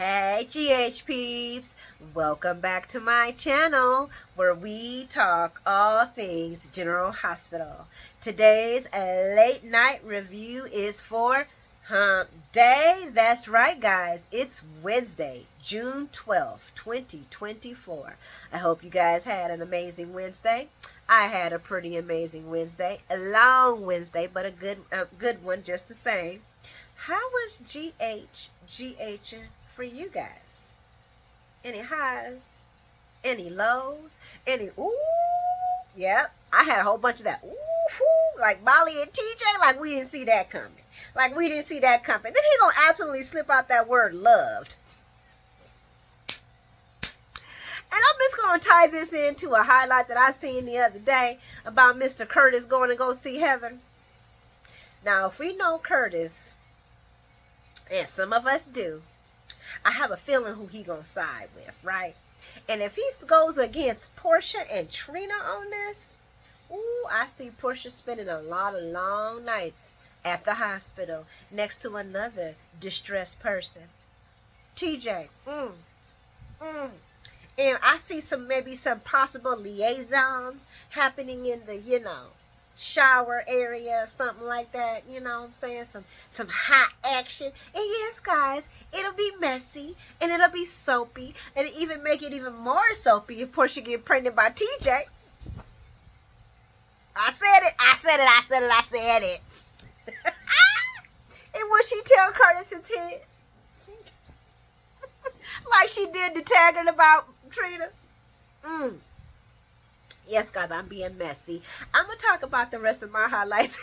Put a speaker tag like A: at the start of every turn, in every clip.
A: Hey GH peeps, welcome back to my channel where we talk all things General Hospital. Today's late night review is for Hump Day. That's right guys, it's Wednesday, June 12th, 2024. I hope you guys had an amazing Wednesday. I had a pretty amazing Wednesday, a long Wednesday, but a good one just the same. How was GH for you guys? Any highs? Any lows? Any ooh? Yep, I had a whole bunch of that. Ooh, like Molly and TJ, like we didn't see that coming. Like we didn't see that coming. Then he gonna absolutely slip out that word loved. And I'm just going to tie this into a highlight that I seen the other day about Mr. Curtis going to go see Heather. Now, if we know Curtis, and some of us do, I have a feeling who he going to side with, right? And if he goes against Portia and Trina on this, ooh, I see Portia spending a lot of long nights at the hospital next to another distressed person. TJ, And I see maybe some possible liaisons happening in the, shower area or something like that. You know what I'm saying? Some hot action. And yes, guys, it'll be messy and it'll be soapy. And even make it even more soapy if Portia get pregnant by TJ. I said it. And will she tell Curtis it's his? Like she did to Taggart about Trina. Yes, guys, I'm being messy. I'm going to talk about the rest of my highlights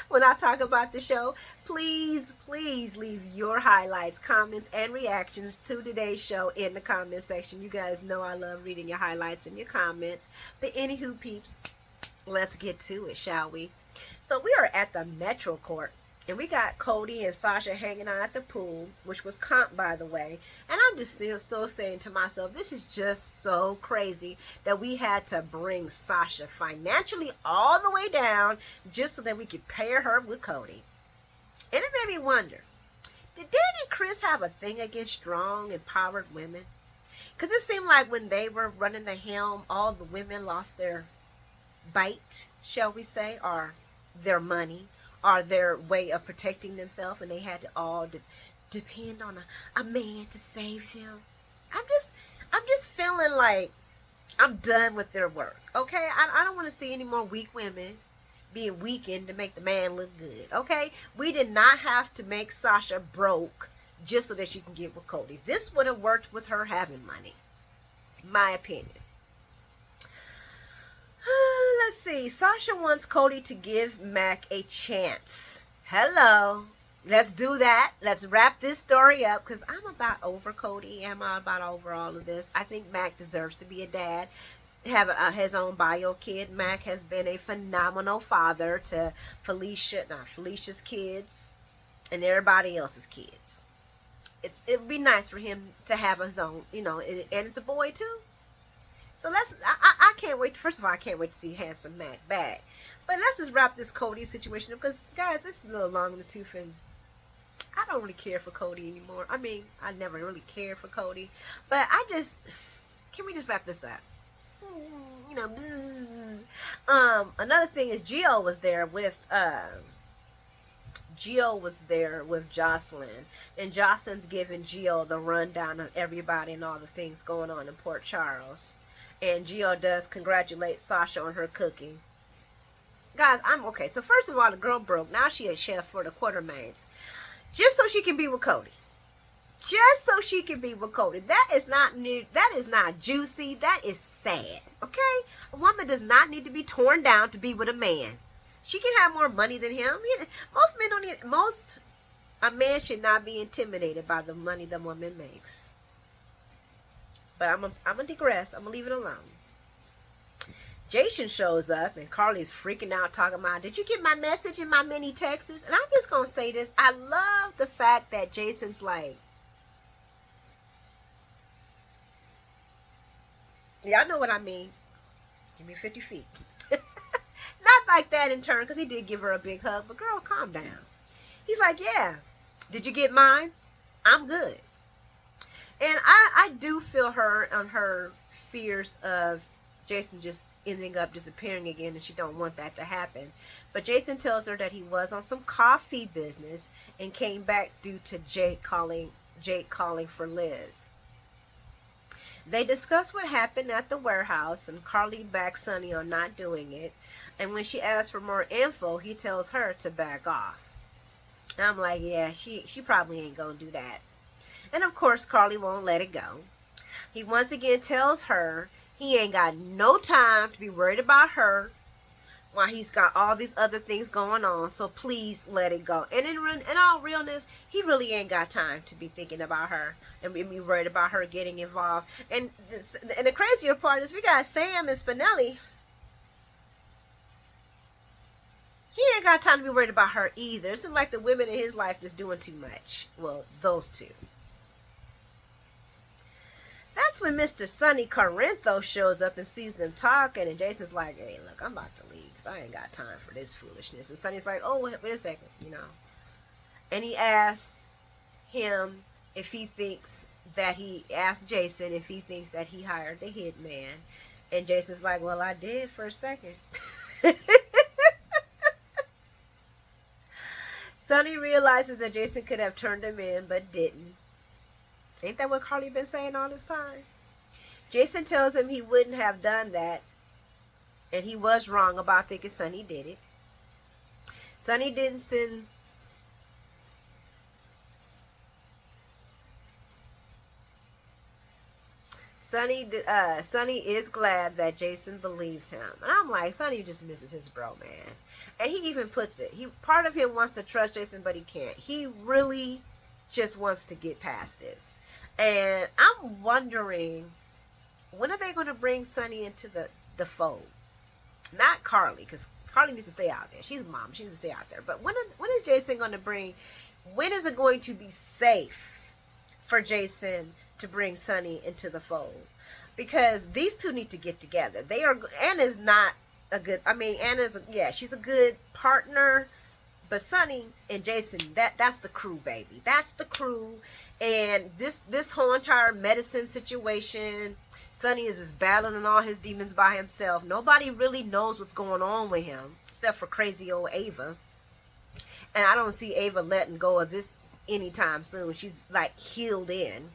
A: when I talk about the show. Please leave your highlights, comments, and reactions to today's show in the comment section. You guys know I love reading your highlights and your comments. But anywho, peeps, let's get to it, shall we? So we are at the Metro Court. And we got Cody and Sasha hanging out at the pool, which was comp, by the way. And I'm just still saying to myself, this is just so crazy that we had to bring Sasha financially all the way down just so that we could pair her with Cody. And it made me wonder, did Danny and Chris have a thing against strong, empowered women? Because it seemed like when they were running the helm, all the women lost their bite, shall we say, or their money, or their way of protecting themselves, and they had to all depend on a man to save them. I'm just feeling like I'm done with their work. Okay, I don't want to see any more weak women being weakened to make the man look good. Okay, we did not have to make Sasha broke just so that she can get with Cody. This would have worked with her having money, my opinion. Let's see. Sasha wants Cody to give Mac a chance. Hello. Let's do that. Let's wrap this story up because I'm about over Cody. I'm about over all of this. I think Mac deserves to be a dad, have his own bio kid. Mac has been a phenomenal father to Felicia's kids and everybody else's kids. It would be nice for him to have his own, and it's a boy too. So I can't wait. First of all, I can't wait to see handsome Mac back. But let's just wrap this Cody situation up because, guys, this is a little long in the tooth and I don't really care for Cody anymore. I mean, I never really cared for Cody. But can we just wrap this up? Bzzz. Another thing is Gio was there with Jocelyn, and Jocelyn's giving Gio the rundown of everybody and all the things going on in Port Charles. And Gio does congratulate Sasha on her cooking. Guys, I'm okay. So first of all, the girl broke. Now she a chef for the Quartermains. Just so she can be with Cody. Just so she can be with Cody. That is not new. That is not juicy. That is sad. Okay? A woman does not need to be torn down to be with a man. She can have more money than him. Most men don't need. A man should not be intimidated by the money the woman makes. But I'm gonna digress. I'm gonna leave it alone. Jason shows up and Carly's freaking out talking about, did you get my message in my mini texts? And I'm just gonna say this. I love the fact that Jason's like, y'all know what I mean. Give me 50 feet. Not like that in turn, because he did give her a big hug. But girl, calm down. He's like, yeah. Did you get mines? I'm good. And I do feel her on her fears of Jason just ending up disappearing again, and she don't want that to happen. But Jason tells her that he was on some coffee business and came back due to Jake calling for Liz. They discuss what happened at the warehouse, and Carly backs Sonny on not doing it. And when she asks for more info, he tells her to back off. And I'm like, yeah, she probably ain't gonna do that. And of course, Carly won't let it go. He once again tells her he ain't got no time to be worried about her while he's got all these other things going on. So please let it go. And in all realness, he really ain't got time to be thinking about her and be worried about her getting involved. And the crazier part is we got Sam and Spinelli. He ain't got time to be worried about her either. It seems like the women in his life just doing too much. Well, those two. That's when Mr. Sonny Corinthos shows up and sees them talking, and Jason's like, hey, look, I'm about to leave, so I ain't got time for this foolishness. And Sonny's like, oh, wait a second, And he asks him if he thinks that he asked Jason if he thinks that he hired the hitman. And Jason's like, well, I did for a second. Sonny realizes that Jason could have turned him in, but didn't. Ain't that what Carly been saying all this time? Jason tells him he wouldn't have done that, and he was wrong about thinking Sonny did it. Sonny didn't send... Sonny is glad that Jason believes him. And I'm like, Sonny just misses his bro, man. And he even puts it. Part of him wants to trust Jason, but he can't. He really just wants to get past this. And I'm wondering, when are they going to bring Sonny into the fold? Not Carly, because Carly needs to stay out there. She's a mom. She needs to stay out there. But when is Jason going to bring... When is it going to be safe for Jason to bring Sonny into the fold? Because these two need to get together. Anna's not a good... she's a good partner. But Sonny and Jason, that's the crew, baby. That's the crew. And this whole entire medicine situation, Sonny is just battling all his demons by himself. Nobody really knows what's going on with him, except for crazy old Ava. And I don't see Ava letting go of this anytime soon. She's like healed in.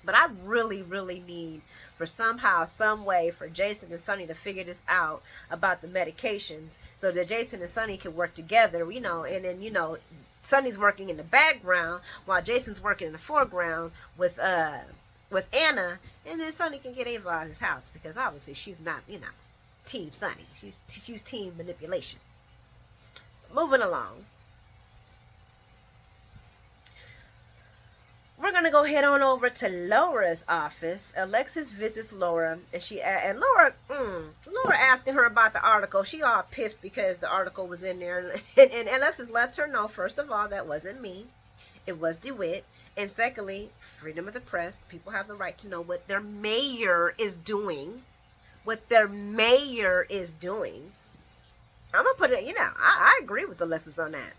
A: But I really, really need for somehow, some way for Jason and Sonny to figure this out about the medications so that Jason and Sonny can work together, and then, Sonny's working in the background while Jason's working in the foreground with Anna, and then Sonny can get Ava out of his house because obviously she's not, Team Sonny. She's team manipulation. Moving along. We're going to go head on over to Laura's office. Alexis visits Laura, and Laura asking her about the article. She all piffed because the article was in there. And Alexis lets her know, first of all, that wasn't me. It was DeWitt. And secondly, freedom of the press. People have the right to know what their mayor is doing. I'm going to put it, I agree with Alexis on that.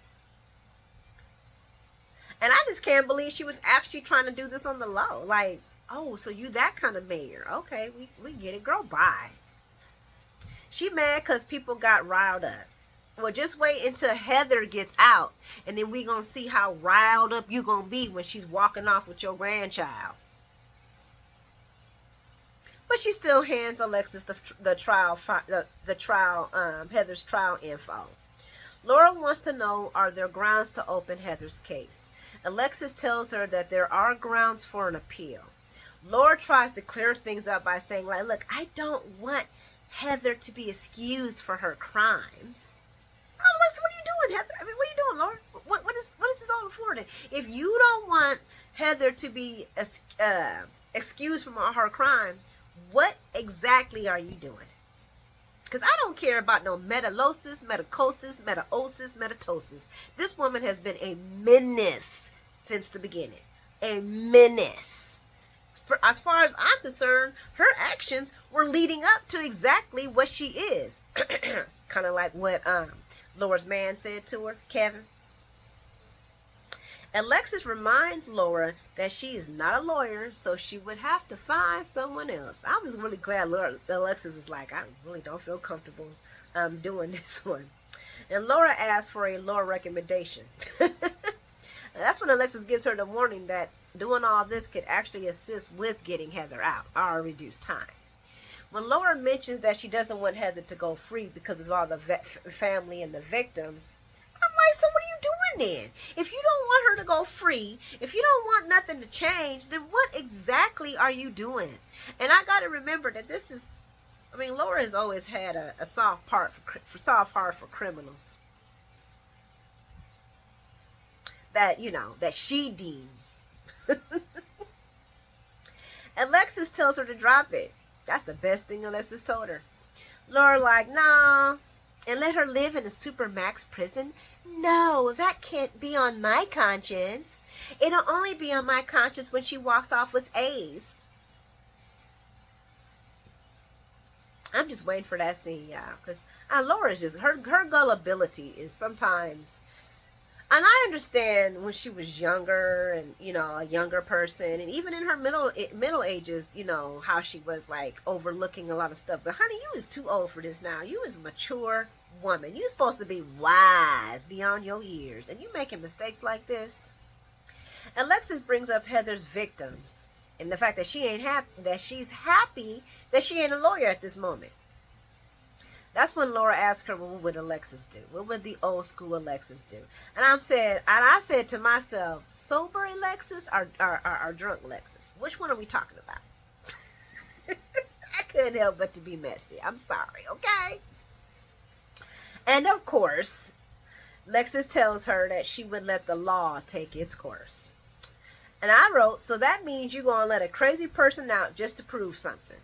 A: And I just can't believe she was actually trying to do this on the low. Like, oh, so you that kind of mayor. Okay, we get it. Girl, bye. She mad because people got riled up. Well, just wait until Heather gets out. And then we going to see how riled up you going to be when she's walking off with your grandchild. But she still hands Alexis Heather's trial info. Laura wants to know, are there grounds to open Heather's case? Alexis tells her that there are grounds for an appeal. Laura tries to clear things up by saying, like, look, I don't want Heather to be excused for her crimes. Oh, Alexis, what are you doing, Heather? I mean, what are you doing, Laura? What is this all for? If you don't want Heather to be excused from all her crimes, what exactly are you doing? Because I don't care about no metalosis, metacosis, metaosis, metatosis. This woman has been a menace since the beginning. A menace. As far as I'm concerned, her actions were leading up to exactly what she is. It's kind of like what Laura's man said to her, Kevin. Alexis reminds Laura that she is not a lawyer, so she would have to find someone else. I was really glad Alexis was like, I really don't feel comfortable doing this one. And Laura asks for a law recommendation. That's when Alexis gives her the warning that doing all this could actually assist with getting Heather out or reduce time. When Laura mentions that she doesn't want Heather to go free because of all the family and the victims, I'm like, so what are you doing then? If you don't want her to go free, if you don't want nothing to change, then what exactly are you doing? And I got to remember that this is, I mean, Laura has always had a soft heart for criminals. That, you know, that she deems. Alexis tells her to drop it. That's the best thing Alexis told her. Laura like, nah. And let her live in a supermax prison? No, that can't be on my conscience. It'll only be on my conscience when she walks off with Ace. I'm just waiting for that scene, y'all. Because Laura's just, her gullibility is sometimes... And I understand when she was younger and, you know, a younger person. And even in her middle ages, you know, how she was, like, overlooking a lot of stuff. But, honey, you was too old for this now. You was a mature woman. You supposed to be wise beyond your years. And you making mistakes like this? Alexis brings up Heather's victims. And the fact that she ain't happy, that she's happy that she ain't a lawyer at this moment. That's when Laura asked her, well, what would Alexis do? What would the old school Alexis do? And I said to myself, sober Alexis or drunk Alexis? Which one are we talking about? I couldn't help but to be messy. I'm sorry, okay? And of course, Alexis tells her that she would let the law take its course. And I wrote, so that means you're going to let a crazy person out just to prove something.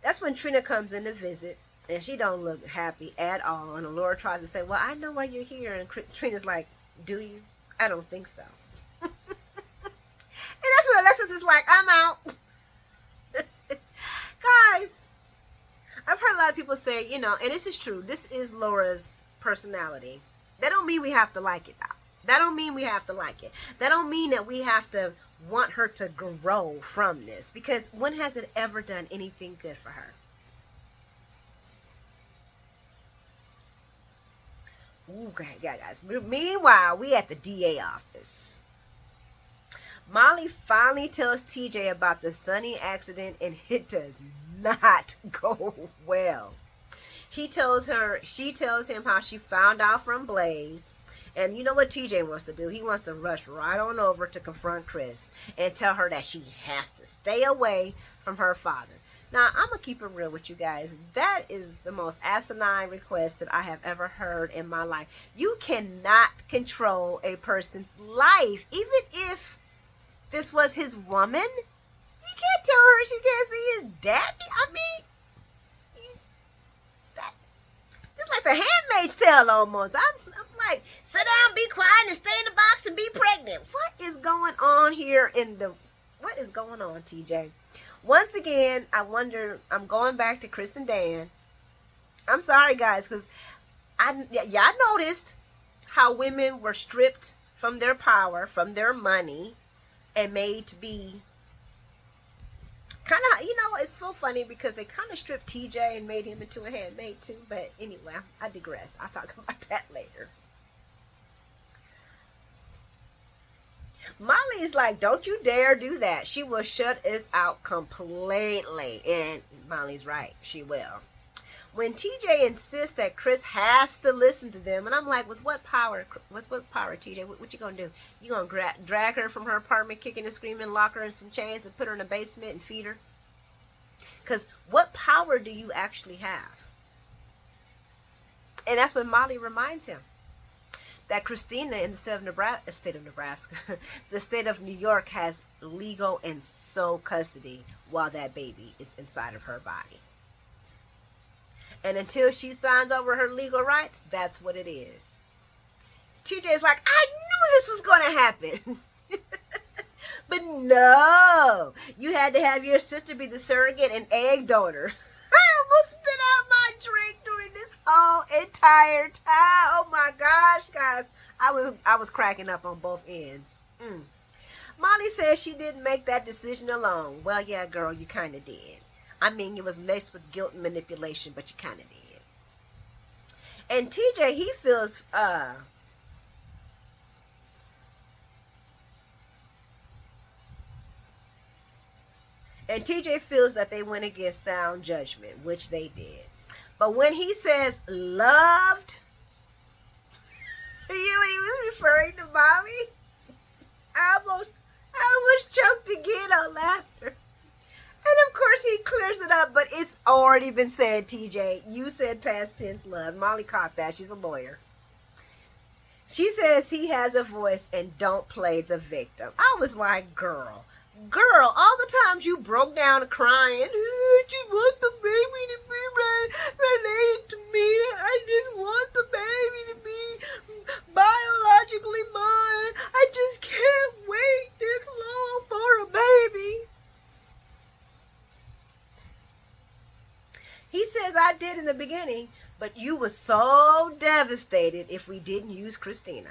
A: That's when Trina comes in to visit, and she don't look happy at all. And Laura tries to say, well, I know why you're here. And Trina's like, do you? I don't think so. And that's when Alexis is like, I'm out. Guys, I've heard a lot of people say, you know, and this is true. This is Laura's personality. That don't mean we have to like it, though. That don't mean we have to like it. That don't mean that we have to want her to grow from this, because when has it ever done anything good for her? Okay, guys. Meanwhile, we at the DA office. Molly finally tells TJ about the Sunny accident, and it does not go well. She tells him how she found out from Blaze. And you know what TJ wants to do? He wants to rush right on over to confront Chris and tell her that she has to stay away from her father. Now, I'm going to keep it real with you guys. That is the most asinine request that I have ever heard in my life. You cannot control a person's life. Even if this was his woman, you can't tell her she can't see his daddy. I mean, it's like the Handmaid's Tale almost. I'm like, sit down, be quiet, and stay in the box and be pregnant. What is going on here what is going on, TJ? Once again, I wonder, I'm going back to Chris and Dan. I'm sorry, guys, because y'all noticed how women were stripped from their power, from their money, and made to be kind of, you know, it's so funny because they kind of stripped TJ and made him into a handmaid too. But anyway, I digress. I'll talk about that later. Molly is like, don't you dare do that. She will shut us out completely. And Molly's right. She will. When TJ insists that Chris has to listen to them, and I'm like, with what power? With what power, TJ? What you gonna do? You gonna drag her from her apartment, kicking and screaming, lock her in some chains, and put her in a basement and feed her? Because what power do you actually have? And that's when Molly reminds him that Christina in the state of Nebraska, the state of New York has legal and sole custody while that baby is inside of her body. And until she signs over her legal rights, that's what it is. TJ's like, I knew this was going to happen. But no, you had to have your sister be the surrogate and egg donor. I almost spit out my drink during this whole entire time. Oh my gosh, guys. I was cracking up on both ends. Molly says she didn't make that decision alone. Well, yeah, girl, you kind of did. I mean, it was laced with guilt and manipulation, but you kind of did. And TJ, he feels and TJ feels that they went against sound judgment, which they did. But when he says loved, you when he was referring to Molly, I almost choked again on laughter. And of course he clears it up, but it's already been said, TJ. You said past tense love. Molly caught that. She's a lawyer. She says he has a voice and don't play the victim. I was like, girl, all the times you broke down crying, I just want the baby to be related to me. I just want the baby to be biologically mine. I just can't wait this long for a baby. He says, I did in the beginning, but you were so devastated if we didn't use Christina.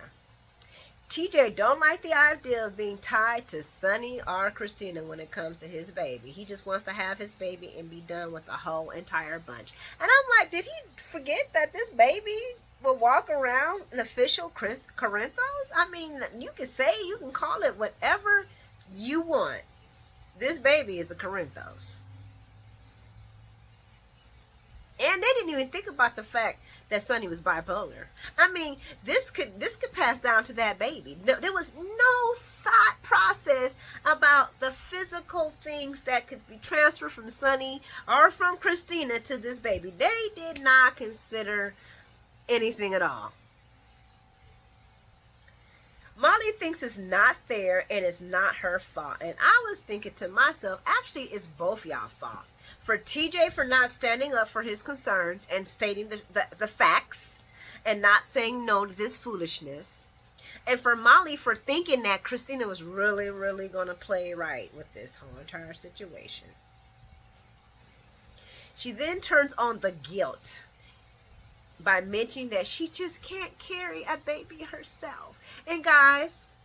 A: TJ don't like the idea of being tied to Sonny or Christina when it comes to his baby. He just wants to have his baby and be done with the whole entire bunch. And I'm like, did he forget that this baby will walk around an official Corinthos? I mean, you can call it whatever you want. This baby is a Corinthos. And they didn't even think about the fact that Sonny was bipolar. I mean, this could pass down to that baby. No, there was no thought process about the physical things that could be transferred from Sonny or from Christina to this baby. They did not consider anything at all. Molly thinks it's not fair and it's not her fault. And I was thinking to myself, actually, it's both y'all fault. For TJ for not standing up for his concerns and stating the facts and not saying no to this foolishness. And for Molly for thinking that Christina was really, really going to play right with this whole entire situation. She then turns on the guilt by mentioning that she just can't carry a baby herself. And guys,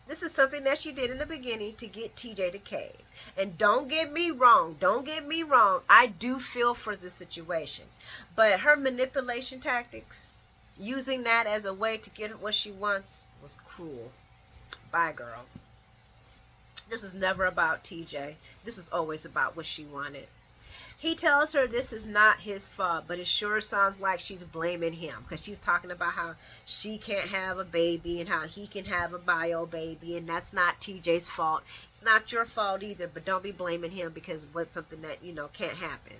A: this is something that she did in the beginning to get TJ to cave. And don't get me wrong. I do feel for the situation. But her manipulation tactics, using that as a way to get what she wants, was cruel. Bye, girl. This was never about TJ. This was always about what she wanted. He tells her this is not his fault, but it sure sounds like she's blaming him because she's talking about how she can't have a baby and how he can have a bio baby, and that's not TJ's fault. It's not your fault either, but don't be blaming him because what's something that, can't happen.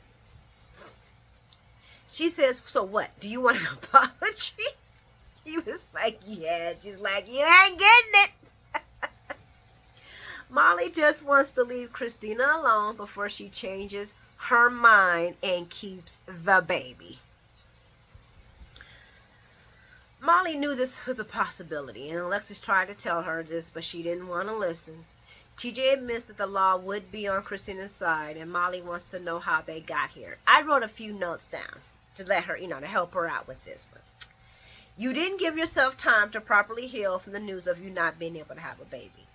A: She says, so what? Do you want an apology? He was like, yeah. She's like, you ain't getting it. Molly just wants to leave Christina alone before she changes her mind and keeps the baby. Molly knew this was a possibility, and Alexis tried to tell her this, but she didn't want to listen. TJ admits that the law would be on Christina's side, and Molly wants to know how they got here. I wrote a few notes down to let her, to help her out with this one. You didn't give yourself time to properly heal from the news of you not being able to have a baby.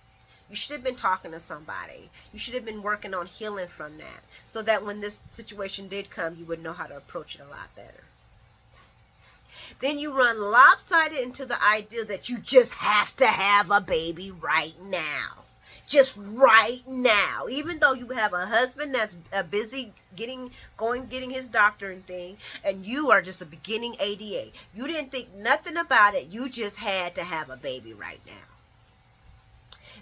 A: You should have been talking to somebody. You should have been working on healing from that so that when this situation did come, you would know how to approach it a lot better. Then you run lopsided into the idea that you just have to have a baby right now. Just right now. Even though you have a husband that's busy getting his doctoring thing, and you are just a beginning ADA. You didn't think nothing about it. You just had to have a baby right now.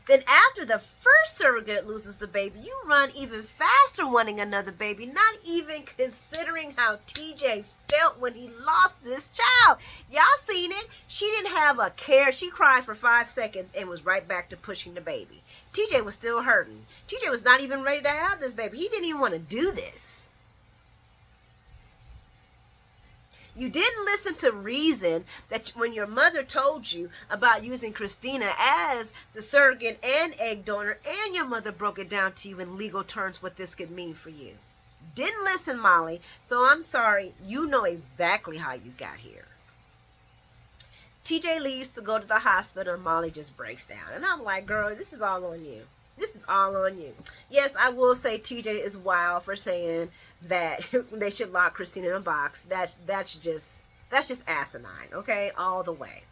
A: Then after the first surrogate loses the baby, you run even faster wanting another baby, not even considering how TJ felt when he lost this child. Y'all seen it. She didn't have a care. She cried for 5 seconds and was right back to pushing the baby. TJ was still hurting. TJ was not even ready to have this baby. He didn't even want to do this. You didn't listen to reason that when your mother told you about using Christina as the surrogate and egg donor, and your mother broke it down to you in legal terms what this could mean for you. Didn't listen, Molly, so I'm sorry. You know exactly how you got here. TJ leaves to go to the hospital and Molly just breaks down. And I'm like, girl, this is all on you. This is all on you. Yes, I will say TJ is wild for saying that they should lock Christina in a box. That's just asinine, okay? All the way.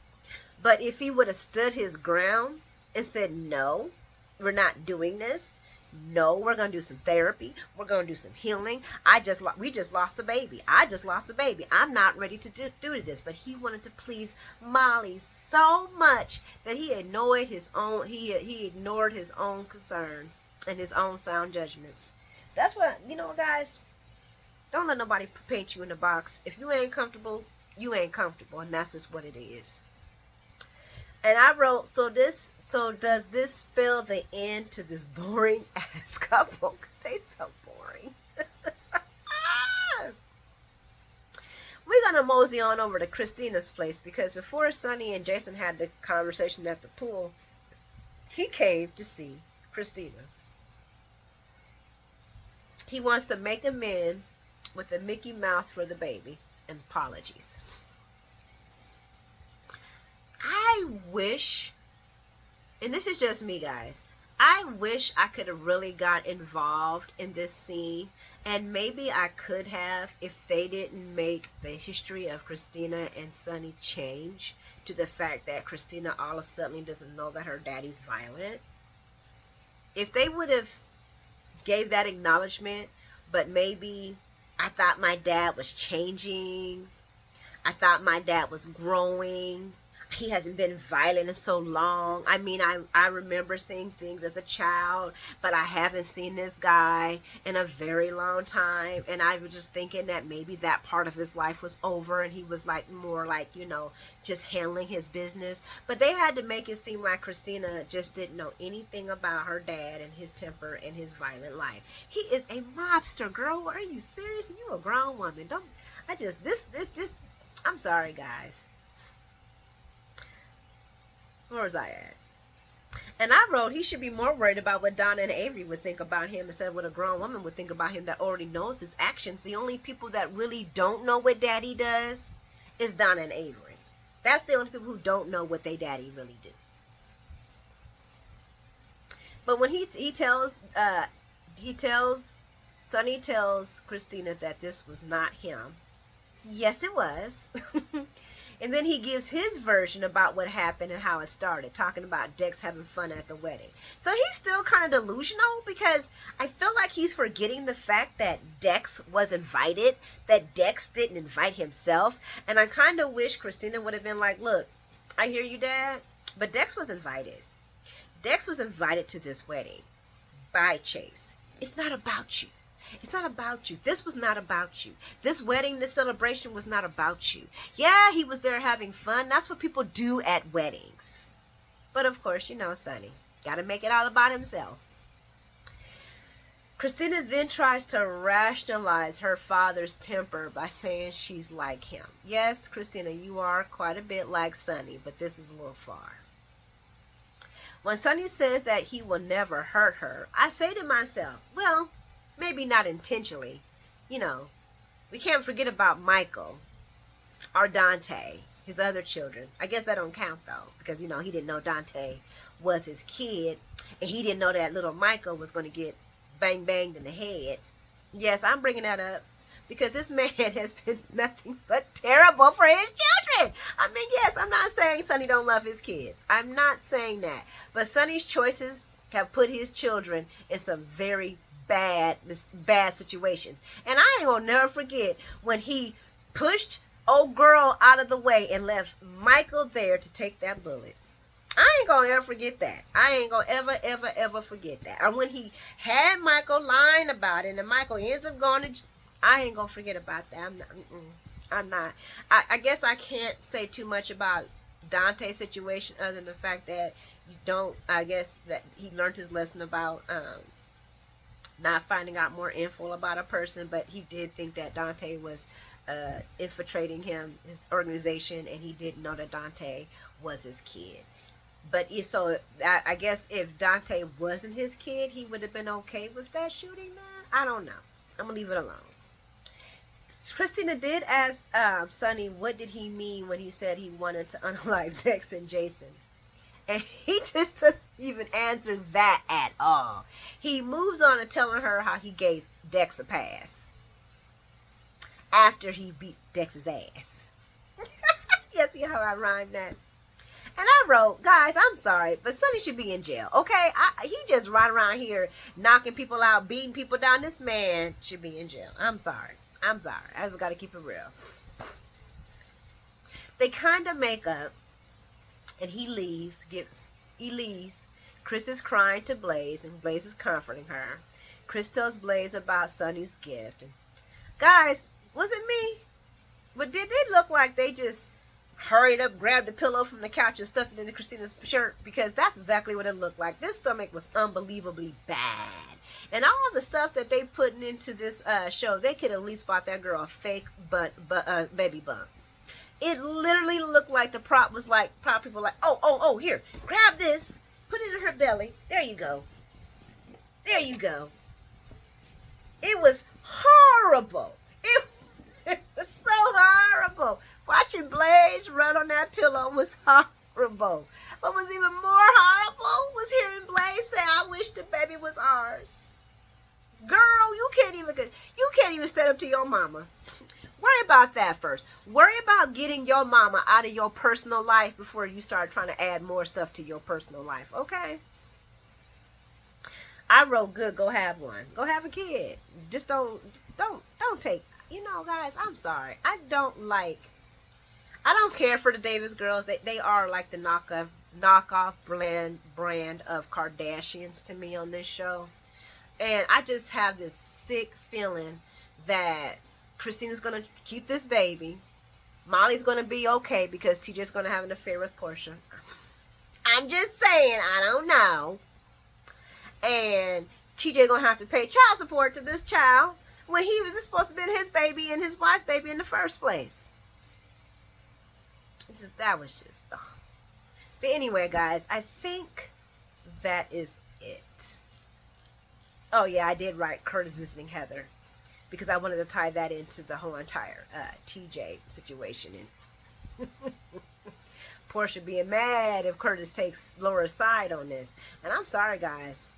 A: But if he would have stood his ground and said, no, we're not doing this. No, we're going to do some therapy. We're going to do some healing. We just lost a baby. I just lost a baby. I'm not ready to do this. But he wanted to please Molly so much that he ignored his own concerns and his own sound judgments. That's what, guys, don't let nobody paint you in a box. If you ain't comfortable, you ain't comfortable, and that's just what it is. And I wrote, so does this spell the end to this boring ass couple? Because they so boring. We're going to mosey on over to Christina's place, because before Sonny and Jason had the conversation at the pool, he came to see Christina. He wants to make amends with the Mickey Mouse for the baby and apologies. I wish, and this is just me, guys, I wish I could have really got involved in this scene, and maybe I could have if they didn't make the history of Christina and Sonny change to the fact that Christina all of a sudden doesn't know that her daddy's violent. If they would have gave that acknowledgement, but maybe I thought my dad was changing, I thought my dad was growing, he hasn't been violent in so long. I mean, I remember seeing things as a child, but I haven't seen this guy in a very long time. And I was just thinking that maybe that part of his life was over and he was like more like, just handling his business. But they had to make it seem like Christina just didn't know anything about her dad and his temper and his violent life. He is a mobster, girl. Are you serious? You a grown woman. I'm sorry, guys. Where was I at? And I wrote he should be more worried about what Donna and Avery would think about him instead of what a grown woman would think about him that already knows his actions. The only people that really don't know what daddy does is Donna and Avery. That's the only people who don't know what they daddy really do. But when Sonny tells Christina that this was not him. Yes, it was. And then he gives his version about what happened and how it started, talking about Dex having fun at the wedding. So he's still kind of delusional, because I feel like he's forgetting the fact that Dex was invited, that Dex didn't invite himself. And I kind of wish Christina would have been like, look, I hear you, Dad, but Dex was invited. Dex was invited to this wedding by Chase. It's not about you. It's not about you. This was not about you. This wedding, this celebration was not about you. Yeah, he was there having fun. That's what people do at weddings. But of course, Sonny, got to make it all about himself. Christina then tries to rationalize her father's temper by saying she's like him. Yes, Christina, you are quite a bit like Sonny, but this is a little far. When Sonny says that he will never hurt her, I say to myself, well, maybe not intentionally. We can't forget about Michael or Dante, his other children. I guess that don't count, though, because, he didn't know Dante was his kid, and he didn't know that little Michael was going to get banged in the head. Yes, I'm bringing that up because this man has been nothing but terrible for his children. I mean, yes, I'm not saying Sonny don't love his kids. I'm not saying that. But Sonny's choices have put his children in some very bad situations. And I ain't gonna never forget when he pushed old girl out of the way and left Michael there to take that bullet. I ain't gonna ever forget that. I ain't gonna ever forget that. Or when he had Michael lying about it and Michael ends up going to, I ain't gonna forget about that. I'm not. I guess I can't say too much about Dante's situation other than the fact that I guess that he learned his lesson about not finding out more info about a person, but he did think that Dante was infiltrating his organization, and he didn't know that Dante was his kid. But I guess if Dante wasn't his kid, he would have been okay with that shooting. I don't know. I'm gonna leave it alone. Christina did ask Sonny what did he mean when he said he wanted to unalive Dex and Jason. And he just doesn't even answer that at all. He moves on to telling her how he gave Dex a pass after he beat Dex's ass. You see how I rhymed that? And I wrote, guys, I'm sorry, but Sonny should be in jail, okay? He just run around here knocking people out, beating people down. This man should be in jail. I'm sorry. I just got to keep it real. They kind of make up, and he leaves. Chris is crying to Blaze, and Blaze is comforting her. Chris tells Blaze about Sonny's gift. And guys, was it me? But did they look like they just hurried up, grabbed a pillow from the couch and stuffed it into Christina's shirt? Because that's exactly what it looked like. This stomach was unbelievably bad. And all the stuff that they putting into this show, they could at least bought that girl a fake baby bump. It literally looked like the prop was like, prop people like, oh, here, grab this, put it in her belly. There you go. There you go. It was horrible. It was so horrible. Watching Blaze run on that pillow was horrible. What was even more horrible was hearing Blaze say, I wish the baby was ours. Girl, you can't even stand up to your mama. Worry about that first. Worry about getting your mama out of your personal life before you start trying to add more stuff to your personal life, okay? I wrote, good, go have one. Go have a kid. Just don't take, guys, I'm sorry. I don't care for the Davis girls. They are like the knockoff brand of Kardashians to me on this show. And I just have this sick feeling that Christina's going to keep this baby. Molly's going to be okay because TJ's going to have an affair with Portia. I'm just saying, I don't know. And TJ going to have to pay child support to this child when he was supposed to be his baby and his wife's baby in the first place. That was just... Ugh. But anyway, guys, I think that is it. Oh, yeah, I did write Curtis visiting Heather because I wanted to tie that into the whole entire TJ situation. And Portia being mad if Curtis takes Laura's side on this. And I'm sorry, guys.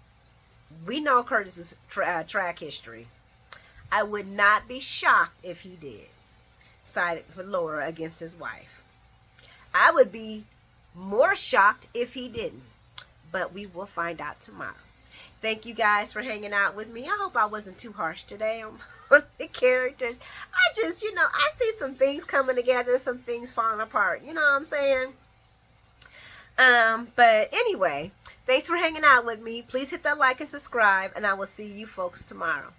A: We know Curtis's track history. I would not be shocked if he did side with Laura against his wife. I would be more shocked if he didn't. But we will find out tomorrow. Thank you guys for hanging out with me. I hope I wasn't too harsh today on the characters. I just, I see some things coming together, some things falling apart. You know what I'm saying? But anyway, thanks for hanging out with me. Please hit that like and subscribe, and I will see you folks tomorrow.